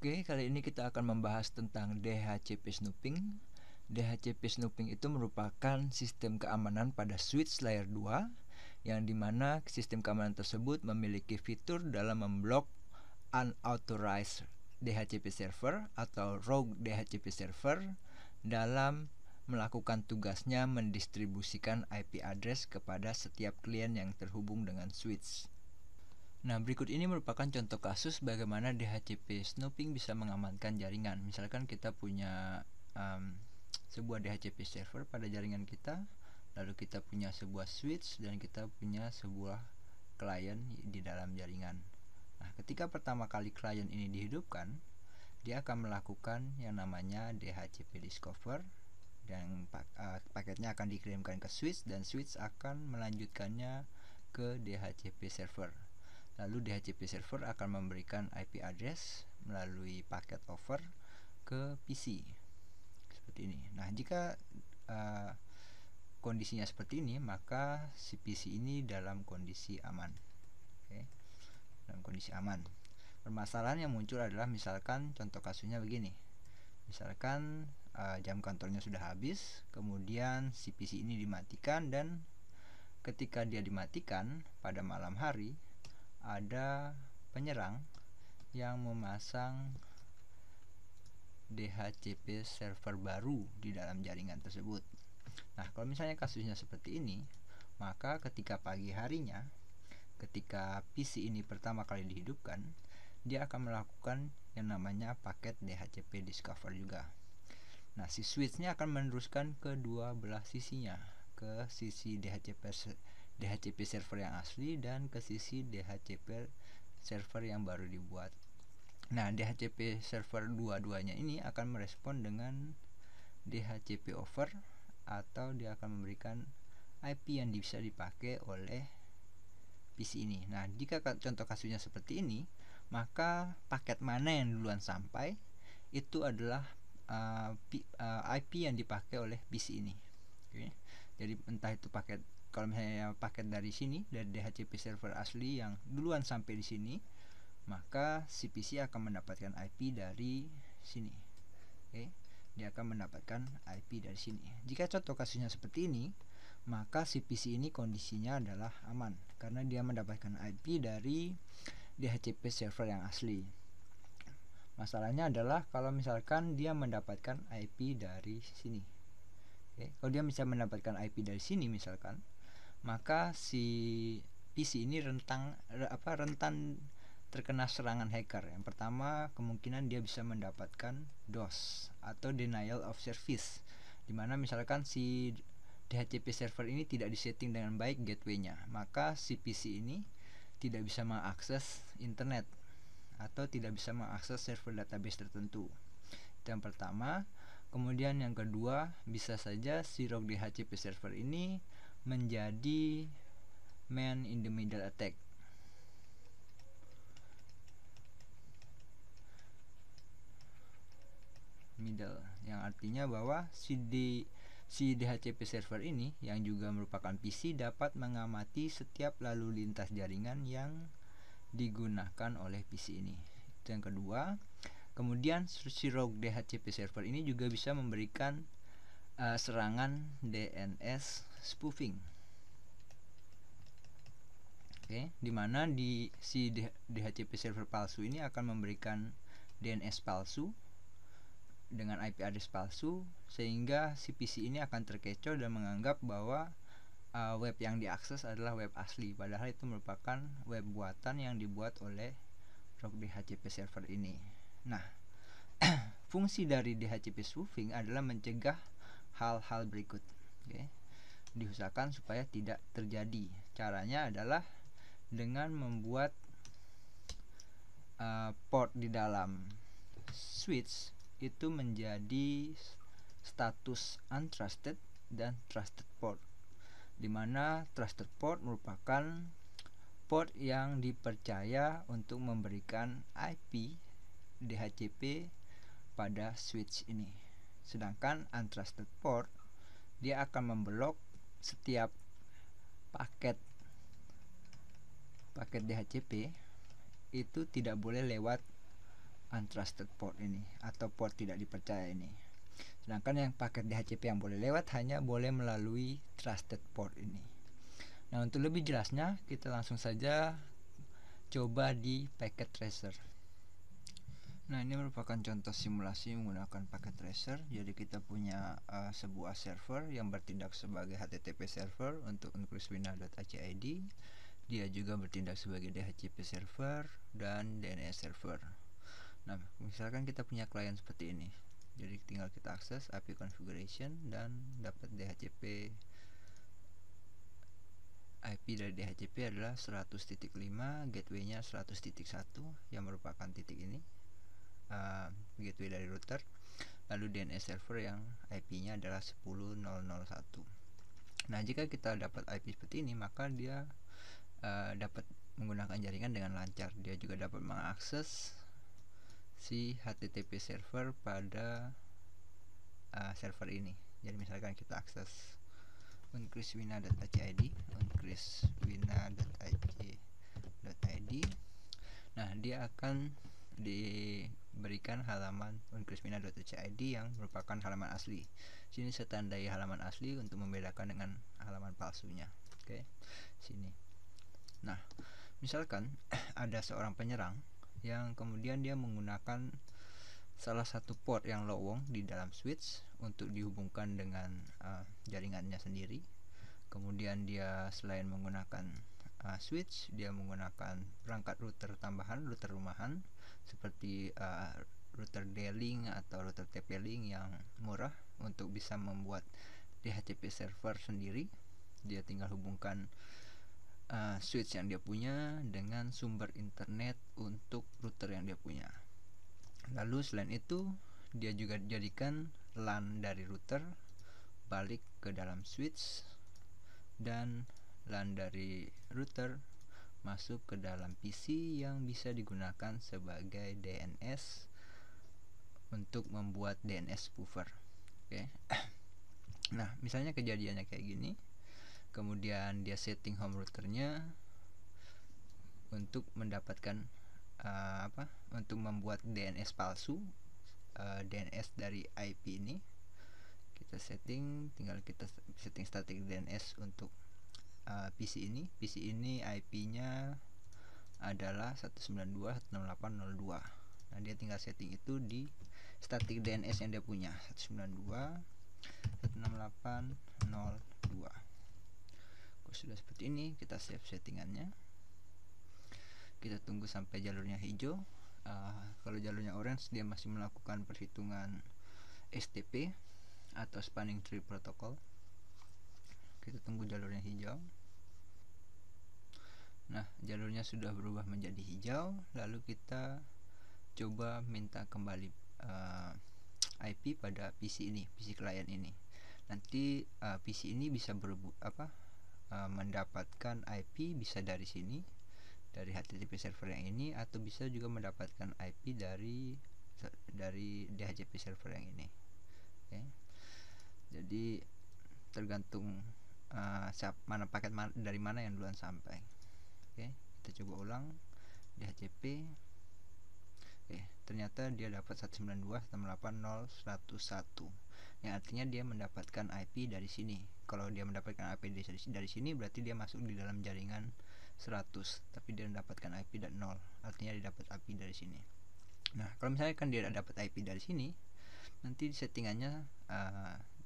Oke, kali ini kita akan membahas tentang DHCP snooping. DHCP snooping itu merupakan sistem keamanan pada switch layer 2 yang dimana sistem keamanan tersebut memiliki fitur dalam memblok unauthorized DHCP server atau rogue DHCP server dalam melakukan tugasnya mendistribusikan IP address kepada setiap klien yang terhubung dengan switch. Nah, berikut ini merupakan contoh kasus bagaimana DHCP snooping bisa mengamankan jaringan. Misalkan kita punya sebuah DHCP server pada jaringan kita, lalu kita punya sebuah switch dan kita punya sebuah klien di dalam jaringan. Nah, ketika pertama kali klien ini dihidupkan, dia akan melakukan yang namanya DHCP discover dan paketnya akan dikirimkan ke switch dan switch akan melanjutkannya ke DHCP server. Lalu DHCP server akan memberikan IP address melalui paket over ke PC seperti ini. Nah, jika kondisinya seperti ini, maka si PC ini dalam kondisi aman. Oke, dalam kondisi aman. Permasalahan yang muncul adalah misalkan contoh kasusnya begini. Misalkan jam kantornya sudah habis, kemudian si PC ini dimatikan, dan ketika dia dimatikan pada malam hari, ada penyerang yang memasang DHCP server baru di dalam jaringan tersebut. Nah, kalau misalnya kasusnya seperti ini, maka ketika pagi harinya, ketika PC ini pertama kali dihidupkan, dia akan melakukan yang namanya paket DHCP discover juga. Nah, si switchnya akan meneruskan ke dua belah sisinya, ke sisi DHCP server yang asli dan ke sisi DHCP server yang baru dibuat. Nah, DHCP server dua-duanya ini akan merespon dengan DHCP over, atau dia akan memberikan IP yang bisa dipakai oleh PC ini. Nah, jika contoh kasusnya seperti ini, maka paket mana yang duluan sampai itu adalah IP yang dipakai oleh PC ini. Oke. Jadi entah itu paket, kalau misalnya paket dari sini, dari DHCP server asli yang duluan sampai di sini, maka si PC akan mendapatkan IP dari sini. Oke, dia akan mendapatkan IP dari sini. Jika contoh kasusnya seperti ini, maka si PC ini kondisinya adalah aman karena dia mendapatkan IP dari DHCP server yang asli. Masalahnya adalah kalau misalkan dia mendapatkan IP dari sini. Oke, kalau dia bisa mendapatkan IP dari sini misalkan, maka si PC ini rentan terkena serangan hacker. Yang pertama, kemungkinan dia bisa mendapatkan DOS atau denial of service, dimana misalkan si DHCP server ini tidak disetting dengan baik gateway-nya, maka si PC ini tidak bisa mengakses internet atau tidak bisa mengakses server database tertentu. Itu yang pertama. Kemudian yang kedua, bisa saja si rogue DHCP server ini menjadi man in the middle attack. Middle, yang artinya bahwa si DHCP server ini yang juga merupakan PC dapat mengamati setiap lalu lintas jaringan yang digunakan oleh PC ini. Itu yang kedua. Kemudian si rogue DHCP server ini juga bisa memberikan serangan DNS spoofing. Oke, dimana si DHCP server palsu ini akan memberikan DNS palsu dengan IP address palsu, sehingga si PC ini akan terkecoh dan menganggap bahwa web yang diakses adalah web asli, padahal itu merupakan web buatan yang dibuat oleh rogue DHCP server ini. Nah, fungsi dari DHCP spoofing adalah mencegah hal-hal berikut. Oke, diusahakan supaya tidak terjadi. Caranya adalah dengan membuat port di dalam switch itu menjadi status untrusted dan trusted port, dimana trusted port merupakan port yang dipercaya untuk memberikan IP DHCP pada switch ini. Sedangkan untrusted port, dia akan memblok setiap paket DHCP itu tidak boleh lewat untrusted port ini atau port tidak dipercaya ini. Sedangkan yang paket DHCP yang boleh lewat hanya boleh melalui trusted port ini. Nah, untuk lebih jelasnya kita langsung saja coba di packet tracer. Nah, ini merupakan contoh simulasi menggunakan packet tracer. Jadi kita punya sebuah server yang bertindak sebagai HTTP server untuk uncriswina.ac/id. Dia juga bertindak sebagai DHCP server dan DNS server. Nah, misalkan kita punya klien seperti ini. Jadi tinggal kita akses API configuration dan dapat DHCP. IP dari DHCP adalah 100.5, gateway-nya 100.1 yang merupakan titik ini, gateway dari router. Lalu DNS server yang IP-nya adalah 10.0.0.1. Nah, jika kita dapat IP seperti ini, maka dia dapat menggunakan jaringan dengan lancar. Dia juga dapat mengakses si HTTP server pada server ini. Jadi misalkan kita akses uncriswina.ac/id, uncriswina.ac.id. Nah, dia akan diberikan halaman uncriswina.ac/id yang merupakan halaman asli. Sini saya tandai halaman asli untuk membedakan dengan halaman palsunya. Oke, sini. Nah, misalkan ada seorang penyerang yang kemudian dia menggunakan salah satu port yang lowong di dalam switch untuk dihubungkan dengan jaringannya sendiri. Kemudian dia selain menggunakan switch, dia menggunakan perangkat router tambahan, router rumahan seperti router D-Link atau router TP-Link yang murah untuk bisa membuat DHCP server sendiri. Dia tinggal hubungkan switch yang dia punya dengan sumber internet untuk router yang dia punya. Lalu selain itu dia juga jadikan LAN dari router balik ke dalam switch dan LAN dari router masuk ke dalam PC yang bisa digunakan sebagai DNS untuk membuat DNS spoofer. Oke. Nah, misalnya kejadiannya kayak gini. Kemudian dia setting home routernya untuk mendapatkan untuk membuat DNS palsu, DNS dari IP ini. Kita setting, tinggal kita setting static DNS untuk PC ini. PC ini IP-nya adalah 192.168.0.2. Nah, dia tinggal setting itu di static DNS yang dia punya, 192.168.0.2. Sudah seperti ini, kita save settingannya. Kita tunggu sampai jalurnya hijau. Kalau jalurnya orange, dia masih melakukan perhitungan STP atau spanning tree protocol. Kita tunggu jalurnya hijau. Nah, jalurnya sudah berubah menjadi hijau. Lalu kita coba minta kembali IP pada PC ini, PC klien ini. Nanti PC ini bisa mendapatkan IP bisa dari sini, dari HTTP server yang ini, atau bisa juga mendapatkan IP dari DHCP server yang ini. Oke. Jadi tergantung paket dari mana yang duluan sampai. Oke, kita coba ulang DHCP. Oke, ternyata dia dapat 192.168.0.101, yang artinya dia mendapatkan IP dari sini. Kalau dia mendapatkan IP dari sini, berarti dia masuk di dalam jaringan 100, tapi dia mendapatkan IP dan 0, artinya dia dapat IP dari sini. Nah, kalau misalnya kan dia dapat IP dari sini, nanti settingannya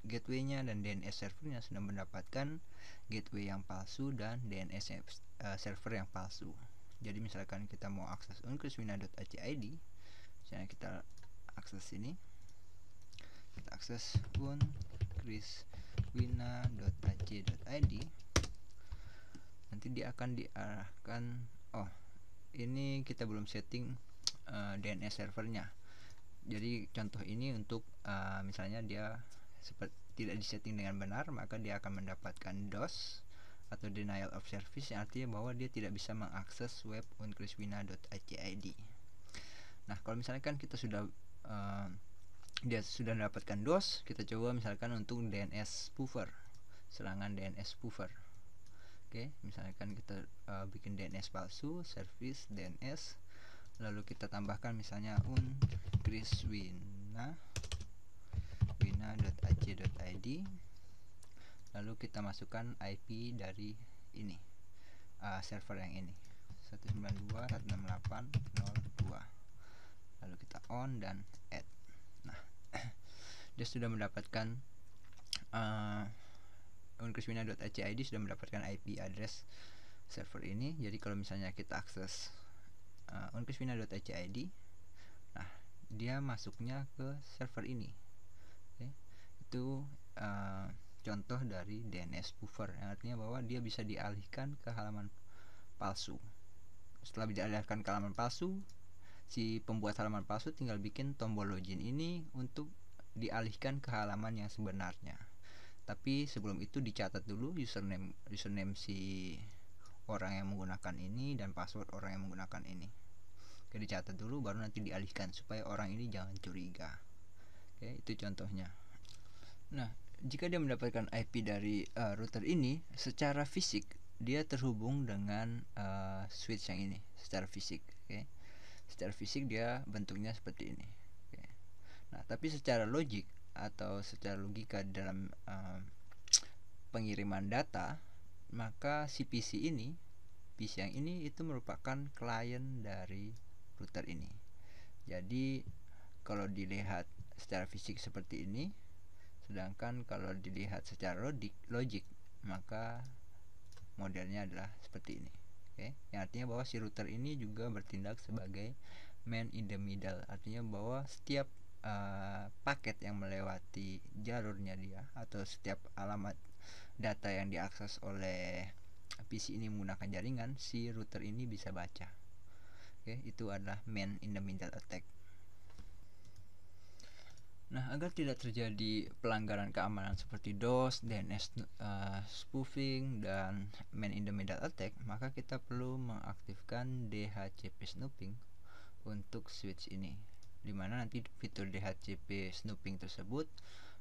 gateway-nya dan DNS servernya sudah mendapatkan gateway yang palsu dan DNS server yang palsu. Jadi misalkan kita mau akses uncriswina.ac/id, misalnya kita akses ini, kita akses uncriswina.ac.id, nanti dia akan diarahkan. Oh, ini kita belum setting DNS servernya. Jadi contoh ini untuk misalnya dia tidak disetting dengan benar, maka dia akan mendapatkan DOS atau denial of service, yang artinya bahwa dia tidak bisa mengakses web uncriswina.ac/id. Nah, kalau misalkan kita sudah dia sudah mendapatkan DOS, kita coba misalkan untuk DNS spoofer, serangan DNS spoofer. Oke, misalkan kita bikin DNS palsu, service DNS, lalu kita tambahkan misalnya wina.ac.id, lalu kita masukkan IP dari ini, server yang ini 192.168.0.2, lalu kita on dan add. Nah, dia sudah mendapatkan unkriswina.ac.id sudah mendapatkan IP address server ini. Jadi kalau misalnya kita akses unkriswina.ac.id, nah dia masuknya ke server ini. Oke. Itu contoh dari DNS spoofer, yang artinya bahwa dia bisa dialihkan ke halaman palsu. Setelah dialihkan ke halaman palsu, si pembuat halaman palsu tinggal bikin tombol login ini untuk dialihkan ke halaman yang sebenarnya. Tapi sebelum itu dicatat dulu username si orang yang menggunakan ini dan password orang yang menggunakan ini. Oke, dicatat dulu baru nanti dialihkan supaya orang ini jangan curiga. Oke, itu contohnya. Nah, jika dia mendapatkan IP dari router ini, secara fisik dia terhubung dengan switch yang ini secara fisik. Oke. Secara fisik dia bentuknya seperti ini. Oke. Nah, tapi secara logik atau secara logika dalam pengiriman data, maka si PC yang ini itu merupakan klien dari router ini. Jadi kalau dilihat secara fisik seperti ini, sedangkan kalau dilihat secara logik maka modelnya adalah seperti ini. Oke, yang artinya bahwa si router ini juga bertindak sebagai man in the middle, artinya bahwa setiap paket yang melewati jalurnya dia atau setiap alamat data yang diakses oleh PC ini menggunakan jaringan, si router ini bisa baca. Oke, itu adalah man in the middle attack. Nah, agar tidak terjadi pelanggaran keamanan seperti DOS, DNS spoofing, dan man in the middle attack, maka kita perlu mengaktifkan DHCP snooping untuk switch ini, dimana nanti fitur DHCP snooping tersebut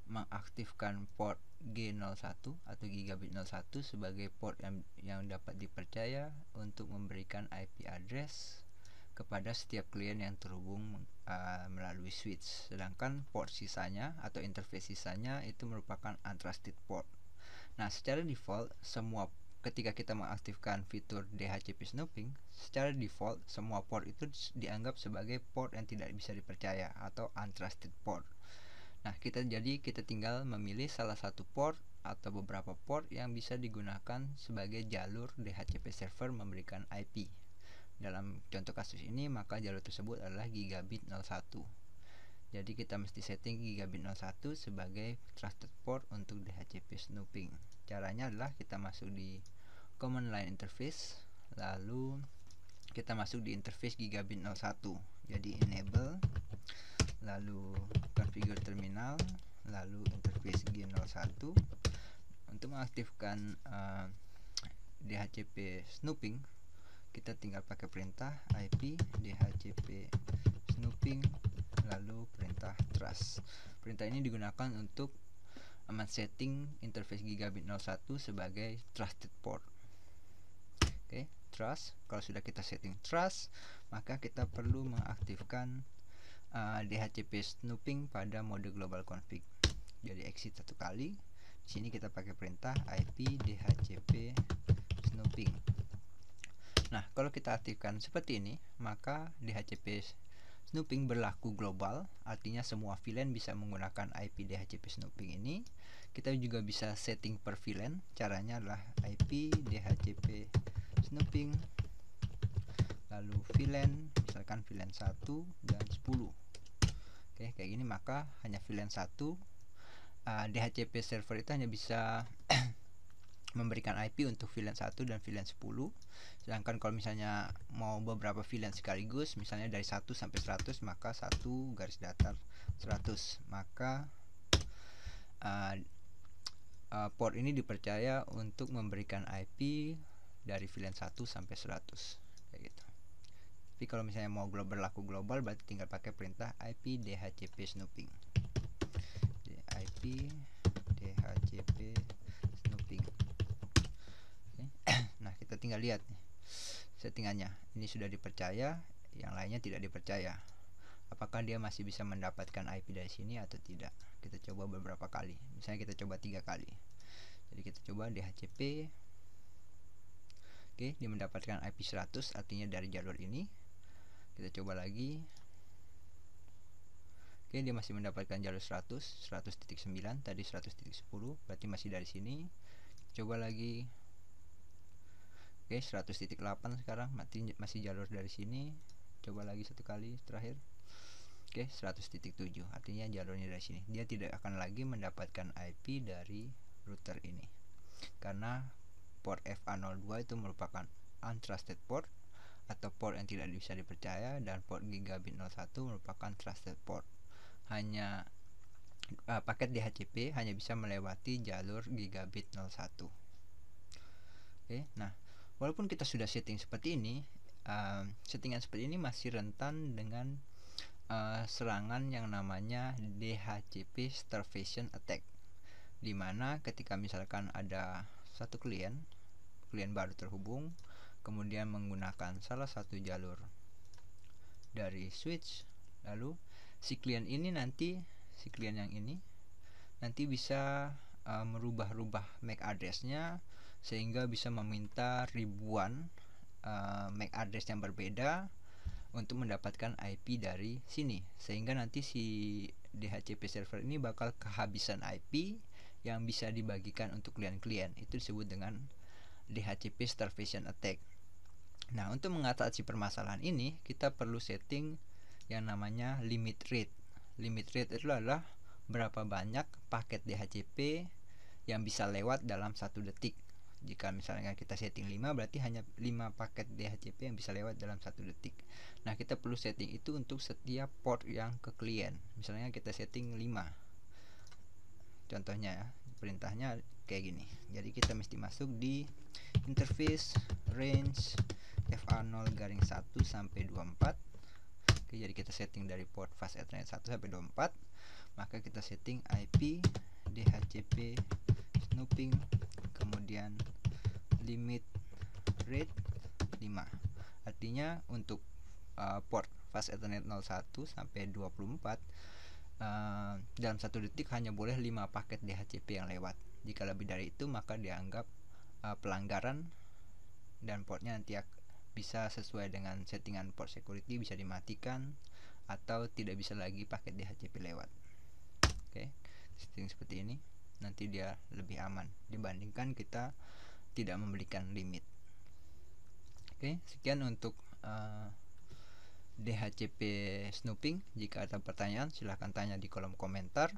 mengaktifkan port G01 atau gigabit 01 sebagai port yang dapat dipercaya untuk memberikan IP address kepada setiap klien yang terhubung melalui switch. Sedangkan port sisanya atau interface sisanya itu merupakan untrusted port. Nah, secara default ketika kita mengaktifkan fitur DHCP snooping, secara default semua port itu dianggap sebagai port yang tidak bisa dipercaya atau untrusted port. Nah, kita tinggal memilih salah satu port atau beberapa port yang bisa digunakan sebagai jalur DHCP server memberikan IP. Dalam contoh kasus ini, maka jalur tersebut adalah gigabit 01. Jadi kita mesti setting gigabit 01 sebagai trusted port untuk DHCP snooping. Caranya adalah kita masuk di command line interface, lalu kita masuk di interface gigabit 01. Jadi enable, lalu configure terminal, lalu interface G01. Untuk mengaktifkan DHCP snooping, kita tinggal pakai perintah IP DHCP snooping lalu perintah trust. Perintah ini digunakan untuk setting interface gigabit 01 sebagai trusted port. Oke, trust. Kalau sudah kita setting trust, maka kita perlu mengaktifkan DHCP snooping pada mode global config. Jadi exit satu kali. Di sini kita pakai perintah IP DHCP snooping. Nah, kalau kita aktifkan seperti ini, maka DHCP snooping berlaku global, artinya semua VLAN bisa menggunakan IP DHCP snooping ini. Kita juga bisa setting per VLAN. Caranya adalah IP DHCP snooping lalu VLAN, misalkan VLAN 1 dan 10. Oke, kayak gini, maka hanya VLAN 1 DHCP server itu hanya bisa memberikan IP untuk VLAN 1 dan VLAN 10. Sedangkan kalau misalnya mau beberapa VLAN sekaligus, misalnya dari 1 sampai 100, maka 1 garis datar 100. Maka port ini dipercaya untuk memberikan IP dari VLAN 1 sampai 100 kayak gitu. Tapi kalau misalnya mau berlaku global, berarti tinggal pakai perintah IP DHCP snooping. IP DHCP snooping. Oke. Nah, kita tinggal lihat nih settingannya. Ini sudah dipercaya, yang lainnya tidak dipercaya. Apakah dia masih bisa mendapatkan IP dari sini atau tidak? Kita coba beberapa kali. Misalnya kita coba 3 kali. Jadi kita coba DHCP. Oke, dia mendapatkan IP 100, artinya dari jalur ini. Kita coba lagi. Oke, dia masih mendapatkan jalur 100.9, tadi 100.10, berarti masih dari sini. Coba lagi. Oke, 100.8 sekarang, masih jalur dari sini. Coba lagi satu kali terakhir. Oke, 100.7, artinya jalurnya dari sini. Dia tidak akan lagi mendapatkan IP dari router ini, karena port FA02 itu merupakan untrusted port atau port yang tidak bisa dipercaya, dan port gigabit 01 merupakan trusted port. Hanya paket DHCP hanya bisa melewati jalur gigabit 01. Oke, nah walaupun kita sudah setting seperti ini, settingan seperti ini masih rentan dengan serangan yang namanya DHCP starvation attack, dimana ketika misalkan ada satu klien baru terhubung, kemudian menggunakan salah satu jalur dari switch, lalu si klien yang ini nanti bisa merubah-rubah MAC address-nya sehingga bisa meminta ribuan MAC address yang berbeda untuk mendapatkan IP dari sini, sehingga nanti si DHCP server ini bakal kehabisan IP yang bisa dibagikan untuk klien-klien. Itu disebut dengan DHCP starvation attack. Nah, untuk mengatasi permasalahan ini kita perlu setting yang namanya limit rate. Limit rate itu adalah berapa banyak paket DHCP yang bisa lewat dalam 1 detik. Jika misalnya kita setting 5, berarti hanya 5 paket DHCP yang bisa lewat dalam 1 detik. Nah, kita perlu setting itu untuk setiap port yang ke klien. Misalnya kita setting 5. Contohnya ya, perintahnya kayak gini. Jadi kita mesti masuk di interface range FA0-1 sampai 24. Oke, jadi kita setting dari port fast Ethernet 1 sampai 24. Maka kita setting IP DHCP snooping, kemudian limit rate 5. Artinya untuk port fast Ethernet 01 sampai 24 dalam 1 detik hanya boleh 5 paket DHCP yang lewat. Jika lebih dari itu maka dianggap pelanggaran, dan portnya nanti bisa sesuai dengan settingan port security, bisa dimatikan atau tidak bisa lagi paket DHCP lewat. Oke, setting seperti ini nanti dia lebih aman dibandingkan kita tidak memberikan limit. Oke, sekian untuk DHCP snooping. Jika ada pertanyaan silahkan tanya di kolom komentar.